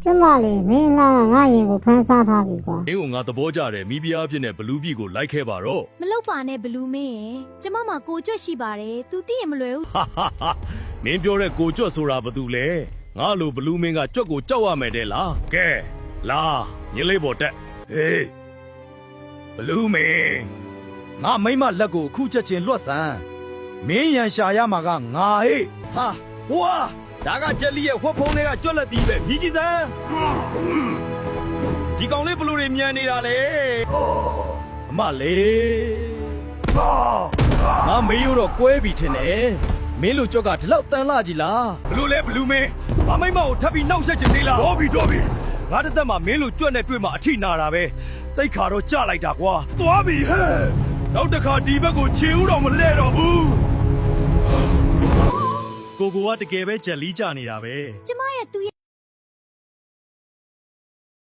ကျမလေးမင်းလာငါရင်ကိုဖမ်းစားထားပြီကွာ မင်းကငါသဘောကျတယ်မိဖုရားဖြစ်တဲ့ဘလူးပြည်ကိုလိုက်ခဲ့ပါတော့ မလောက်ပါနဲ့ဘလူးမင်းရဲ့ကျမမှာကိုကြွက်ရှိပါတယ်သူသိရင်မလွယ်ဘူး မင်းပြောတဲ့ကိုကြွတ်ဆိုတာဘာတူလဲငါလိုဘလူးမင်းကကြွတ်ကိုကြောက်ရမယ်တဲ့လားကဲလာညလေးပေါ်တက်ဟေးဘလူးမင်းငါမိမလက်ကိုအခုချက်ချင်းလွတ်ဆန်းမင်းရန်ရှာရမှာကငါဟေးဟာဟွာဒါကဂျက်လီရဲ့ဝှက်ဖုံးတွေကကြွက်လက်တီးပဲမြည်ကြည့်စမ်းဒီကောင်လေးဘလူးတွေမြန်နေတာလေအမလေးငါမေးရတော့ကွဲပြီထင်တယ်မင်းလူကြွက်ကဒီလောက်တန်လာကြီးလားဘလူးလဲဘလူးမင်းမမိမ့်မကိုထပ်ပြီးနှောက်ဆက်ချင်သေးလားတော့ပြီငါတစ်သက်မှာမင်းလူကြွက်နဲ့တွေ့မှအထိနာတာပဲတိတ်ခါတော့ကြလိုက်တာကွာသွားပြီဟဲ့နောက်တစ်ခါဒီဘက်ကိုခြေဦးတော့မလဲတော့ဘူးကိုကတကယ်ပဲဂျက်လီကြနေတာပဲ ကျမရဲ့သူ့